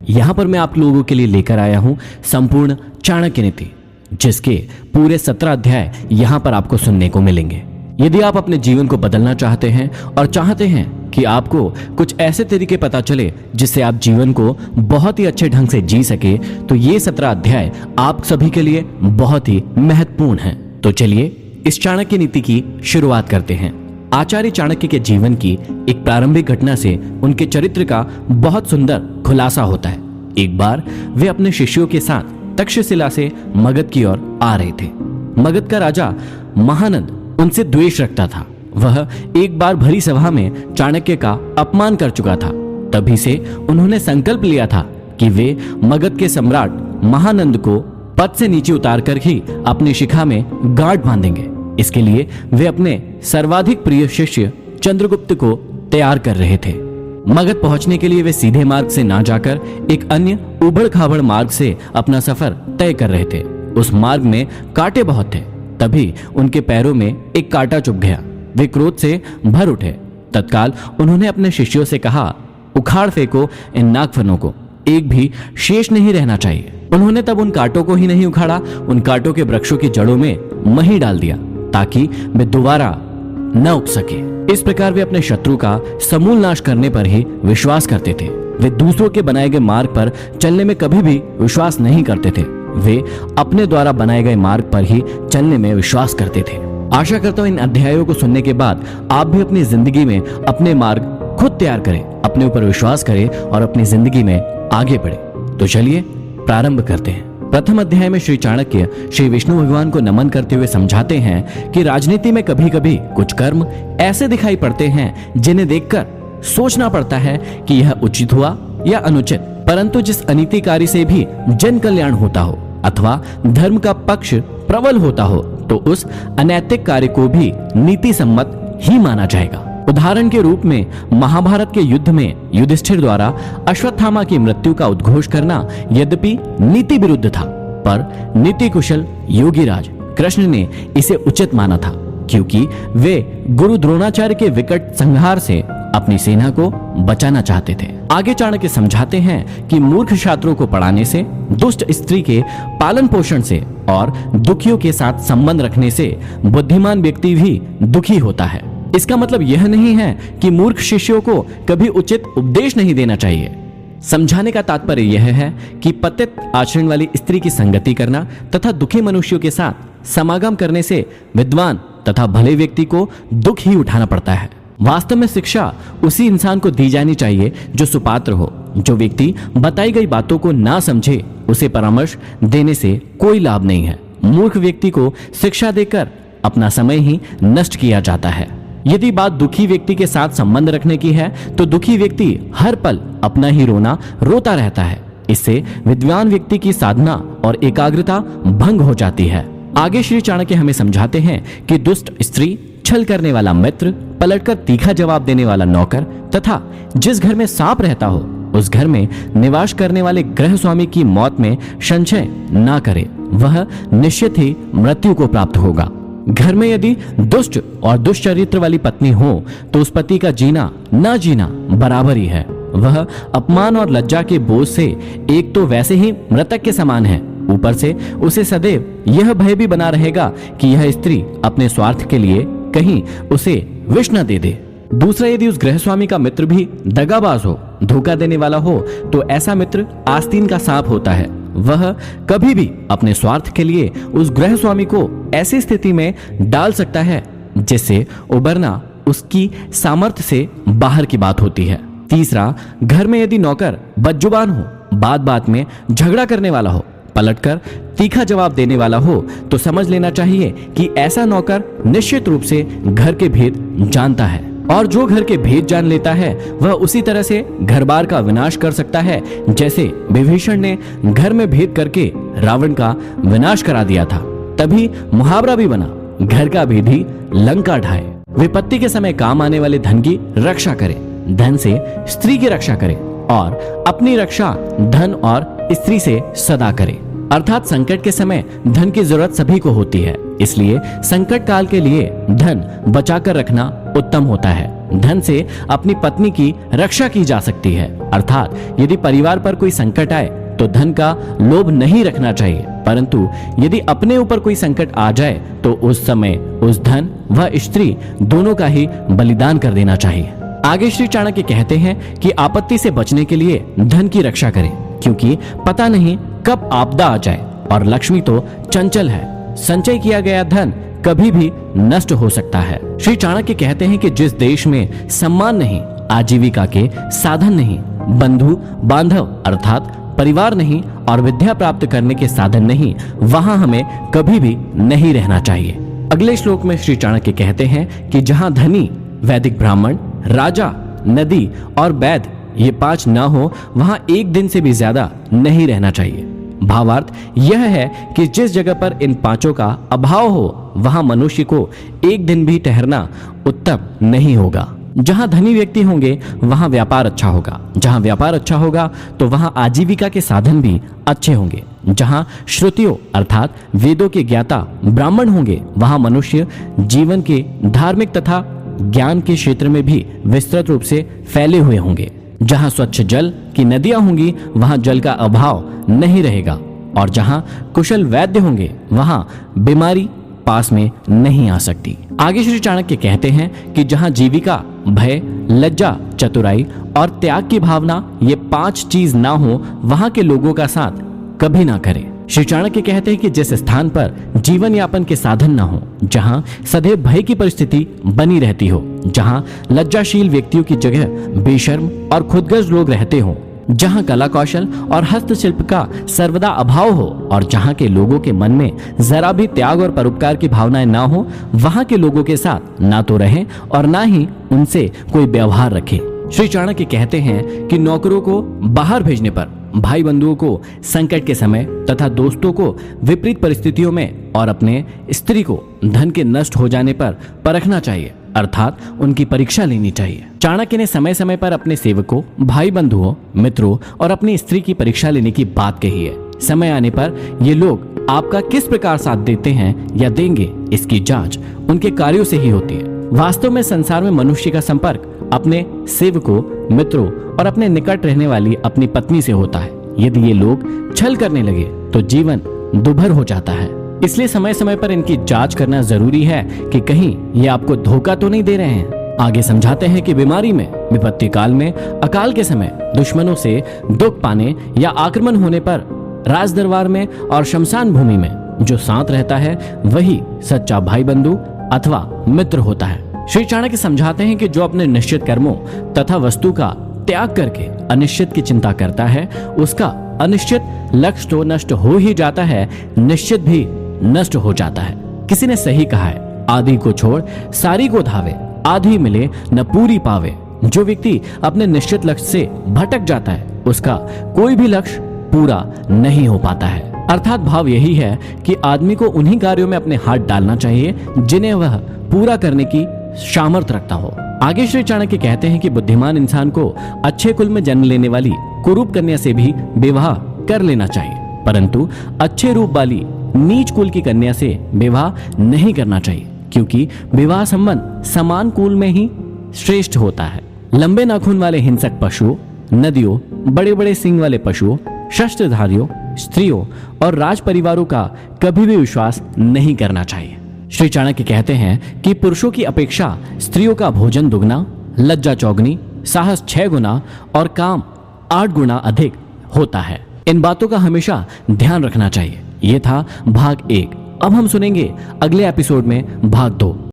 यहाँ पर मैं आप लोगों के लिए लेकर आया हूँ संपूर्ण चाणक्य नीति, जिसके पूरे 17 अध्याय यहाँ पर आपको सुनने को मिलेंगे। यदि आप अपने जीवन को बदलना चाहते हैं और चाहते हैं कि आपको कुछ ऐसे तरीके पता चले जिससे आप जीवन को बहुत ही अच्छे ढंग से जी सके, तो ये 17 अध्याय आप सभी के लिए बहुत ही महत्वपूर्ण हैं। तो चलिए इस चाणक्य नीति की शुरुआत करते हैं। आचार्य चाणक्य के जीवन की एक प्रारंभिक घटना से उनके चरित्र का बहुत सुंदर खुलासा होता है। एक बार वे अपने शिष्यों के साथ तक्षशिला से मगध की ओर आ रहे थे। मगध का राजा महानंद उनसे द्वेष रखता था। वह एक बार भरी सभा में चाणक्य का अपमान कर चुका था। तभी से उन्होंने संकल्प लिया था कि वे मगध के सम्राट महानंद को पद से नीचे उतार कर ही अपनी शिखा में गांठ बांधेंगे। इसके लिए वे अपने सर्वाधिक प्रिय शिष्य चंद्रगुप्त को तैयार कर रहे थे। मगध पहुंचने के लिए वे सीधे मार्ग से ना जाकर एक अन्य उबड़ खाबड़ मार्ग से अपना सफर तय कर रहे थे। उस मार्ग में कांटे बहुत थे। तभी उनके पैरों में एक कांटा चुभ गया। वे क्रोध से भर उठे। तत्काल उन्होंने अपने शिष्यों से कहा, उखाड़ फेंको इन नागफनों को, एक भी शेष नहीं रहना चाहिए। उन्होंने तब उन कांटों को ही नहीं उखाड़ा, उन कांटों के वृक्षों की जड़ों में मही डाल दिया ताकि वे दोबारा न उग सके। इस प्रकार वे अपने शत्रु का समूल नाश करने पर ही विश्वास करते थे। वे दूसरों के बनाए गए मार्ग पर चलने में कभी भी विश्वास नहीं करते थे। वे अपने द्वारा बनाए गए मार्ग पर ही चलने में विश्वास करते थे। आशा करता हूं इन अध्यायों को सुनने के बाद आप भी अपनी जिंदगी में अपने मार्ग खुद तैयार करें, अपने ऊपर विश्वास करें और अपनी जिंदगी में आगे बढ़े। तो चलिए प्रारंभ करते हैं। प्रथम अध्याय में श्री चाणक्य श्री विष्णु भगवान को नमन करते हुए समझाते हैं कि राजनीति में कभी कभी कुछ कर्म ऐसे दिखाई पड़ते हैं जिन्हें देखकर सोचना पड़ता है कि यह उचित हुआ या अनुचित, परंतु जिस अनीतिकारी से भी जन कल्याण होता हो अथवा धर्म का पक्ष प्रबल होता हो तो उस अनैतिक कार्य को भी नीति सम्मत ही माना जाएगा। उदाहरण के रूप में महाभारत के युद्ध में युधिष्ठिर द्वारा अश्वत्थामा की मृत्यु का उद्घोष करना यद्यपि नीति विरुद्ध था, पर नीति कुशल योगीराज कृष्ण ने इसे उचित माना था, क्योंकि वे गुरु द्रोणाचार्य के विकट संहार से अपनी सेना को बचाना चाहते थे। आगे चाणक्य समझाते हैं कि मूर्ख छात्रों को पढ़ाने से, दुष्ट स्त्री के पालन पोषण से और दुखियों के साथ संबंध रखने से बुद्धिमान व्यक्ति भी दुखी होता है। इसका मतलब यह नहीं है कि मूर्ख शिष्यों को कभी उचित उपदेश नहीं देना चाहिए। समझाने का तात्पर्य यह है कि पतित आचरण वाली स्त्री की संगति करना तथा दुखी मनुष्यों के साथ समागम करने से विद्वान तथा भले व्यक्ति को दुख ही उठाना पड़ता है। वास्तव में शिक्षा उसी इंसान को दी जानी चाहिए जो सुपात्र हो। जो व्यक्ति बताई गई बातों को ना समझे, उसे परामर्श देने से कोई लाभ नहीं है। मूर्ख व्यक्ति को शिक्षा देकर अपना समय ही नष्ट किया जाता है। यदि बात दुखी व्यक्ति के साथ संबंध रखने की है तो दुखी व्यक्ति हर पल अपना ही रोना रोता रहता है। इससे विद्वान व्यक्ति की साधना और एकाग्रता भंग हो जाती है। आगे श्री चाणक्य हमें समझाते हैं कि दुष्ट स्त्री, छल करने वाला मित्र, पलटकर तीखा जवाब देने वाला नौकर तथा जिस घर में सांप रहता हो उस घर में निवास करने वाले गृह स्वामी की मौत में संशय ना करे, वह निश्चित ही मृत्यु को प्राप्त होगा। घर में यदि दुष्ट और दुष्चरित्र वाली पत्नी हो तो उस पति का जीना ना जीना बराबर ही है। वह अपमान और लज्जा के बोझ से एक तो वैसे ही मृतक के समान है, ऊपर से उसे सदैव यह भय भी बना रहेगा कि यह स्त्री अपने स्वार्थ के लिए कहीं उसे विष न दे दे। दूसरा, यदि उस गृहस्वामी का मित्र भी दगाबाज हो, धोखा देने वाला हो, तो ऐसा मित्र आस्तीन का सांप होता है। वह कभी भी अपने स्वार्थ के लिए उस गृहस्वामी को ऐसी स्थिति में डाल सकता है जिससे उबरना उसकी सामर्थ्य से बाहर की बात होती है। तीसरा, घर में यदि नौकर बदजुबान हो, बात बात में झगड़ा करने वाला हो, पलटकर तीखा जवाब देने वाला हो, तो समझ लेना चाहिए कि ऐसा नौकर निश्चित रूप से घर के भेद जानता है, और जो घर के भेद जान लेता है वह उसी तरह से घर बार का विनाश कर सकता है जैसे विभीषण ने घर में भेद करके रावण का विनाश करा दिया था। तभी मुहावरा भी बना, घर का भेदी लंका ढाए। विपत्ति के समय काम आने वाले धन की रक्षा करे, धन से स्त्री की रक्षा करे और अपनी रक्षा धन और स्त्री से सदा करे। अर्थात संकट के समय धन की जरूरत सभी को होती है, इसलिए संकट काल के लिए धन बचाकर रखना उत्तम होता है। धन से अपनी पत्नी की रक्षा की जा सकती है। अर्थात यदि परिवार पर कोई संकट आए तो धन का लोभ नहीं रखना चाहिए, परंतु यदि अपने ऊपर कोई संकट आ जाए तो उस समय उस धन व स्त्री दोनों का ही बलिदान कर देना चाहिए। आगे श्री चाणक्य कहते हैं कि आपत्ति से बचने के लिए धन की रक्षा करें, क्योंकि पता नहीं कब आपदा आ जाए और लक्ष्मी तो चंचल है। संचय किया गया धन कभी भी नष्ट हो सकता है। श्री चाणक्य कहते हैं कि जिस देश में सम्मान नहीं, आजीविका के साधन नहीं, बंधु बांधव अर्थात परिवार नहीं और विद्या प्राप्त करने के साधन नहीं, वहां हमें कभी भी नहीं रहना चाहिए। अगले श्लोक में श्री चाणक्य कहते हैं कि जहां धनी, वैदिक ब्राह्मण, राजा, नदी और वैद्य ये 5 न हो, वहां एक दिन से भी ज्यादा नहीं रहना चाहिए। भावार्थ यह है कि जिस जगह पर इन 5 का अभाव हो, वहां मनुष्य को एक दिन भी ठहरना उत्तम नहीं होगा। जहां धनी व्यक्ति होंगे वहां व्यापार अच्छा होगा, जहां व्यापार अच्छा होगा तो वहां आजीविका के साधन भी अच्छे होंगे। जहां श्रुतियों अर्थात वेदों के ज्ञाता ब्राह्मण होंगे, वहां मनुष्य जीवन के धार्मिक तथा ज्ञान के क्षेत्र में भी विस्तृत रूप से फैले हुए होंगे। जहां स्वच्छ जल की नदियां होंगी वहां जल का अभाव नहीं रहेगा, और जहां कुशल वैद्य होंगे वहां बीमारी पास में नहीं आ सकती। आगे श्री चाणक्य कहते हैं कि जहां जीविका, भय, लज्जा, चतुराई और त्याग की भावना ये 5 चीज ना हो, वहां के लोगों का साथ कभी ना करें। श्री चाणक्य कहते हैं कि जिस स्थान पर जीवन यापन के साधन ना हो, जहां सदैव भय की परिस्थिति बनी रहती हो, जहां लज्जाशील व्यक्तियों की जगह बेशर्म और खुदगर्ज लोग रहते हो, जहां कला कौशल और हस्तशिल्प का सर्वदा अभाव हो और जहां के लोगों के मन में जरा भी त्याग और परोपकार की भावनाएं ना हो, वहां के लोगों के साथ ना तो रहें और ना ही उनसे कोई व्यवहार रखें। श्री चाणक्य कहते हैं कि नौकरों को बाहर भेजने पर, भाई बंधुओं को संकट के समय तथा दोस्तों को विपरीत परिस्थितियों में और अपने स्त्री को धन के नष्ट हो जाने पर परखना चाहिए, अर्थात उनकी परीक्षा लेनी चाहिए। चाणक्य ने समय समय पर अपने सेवकों, भाई बंधुओं, मित्रों और अपनी स्त्री की परीक्षा लेने की बात कही है। समय आने पर ये लोग आपका किस प्रकार साथ देते हैं या देंगे, इसकी जांच उनके कार्यों से ही होती है। वास्तव में संसार में मनुष्य का संपर्क अपने सेवकों, मित्रों और अपने निकट रहने वाली अपनी पत्नी से होता है। यदि ये लोग छल करने लगे तो जीवन दुभर हो जाता है। इसलिए समय समय पर इनकी जांच करना जरूरी है कि कहीं ये आपको धोखा तो नहीं दे रहे हैं। आगे समझाते हैं कि बीमारी में, विपत्ति काल में, अकाल के समय, दुश्मनों से दुख पाने या आक्रमण होने पर, राज दरबार में और शमशान भूमि में जो साथ रहता है वही सच्चा भाई बंधु अथवा मित्र होता है। श्री चाणक्य समझाते हैं कि जो अपने निश्चित कर्मों तथा वस्तु का त्याग करके अनिश्चित की चिंता करता है, उसका अनिश्चित लक्ष्य तो नष्ट हो ही जाता है, निश्चित भी नष्ट हो जाता है। किसी ने सही कहा है, आधी को छोड़ सारी को धावे, आधी मिले न पूरी पावे। जो व्यक्ति अपने निश्चित लक्ष्य से भटक जाता है, उसका कोई भी लक्ष्य पूरा नहीं हो पाता है। अर्थात भाव यही है कि आदमी को उन्हीं कार्यों में अपने हाथ डालना चाहिए जिन्हें वह पूरा करने की सामर्थ्य रखता हो। आगे श्री चाणक्य कहते हैं कि बुद्धिमान इंसान को अच्छे कुल में जन्म लेने वाली कुरूप कन्या से भी विवाह कर लेना चाहिए, परंतु अच्छे रूप वाली नीच कुल की कन्या से विवाह नहीं करना चाहिए, क्योंकि विवाह संबंध समान कुल में ही श्रेष्ठ होता है। लंबे नाखून वाले हिंसक पशुओं, नदियों, बड़े बड़े सिंग वाले पशुओं, शस्त्रधारियों, स्त्रियों और राज परिवारों का कभी भी विश्वास नहीं करना चाहिए। श्री चाणक्य कहते हैं कि पुरुषों की अपेक्षा स्त्रियों का भोजन दुगना, लज्जा चौगुनी, साहस 6 गुना और काम 8 गुना अधिक होता है। इन बातों का हमेशा ध्यान रखना चाहिए। ये था भाग 1। अब हम सुनेंगे अगले एपिसोड में भाग 2।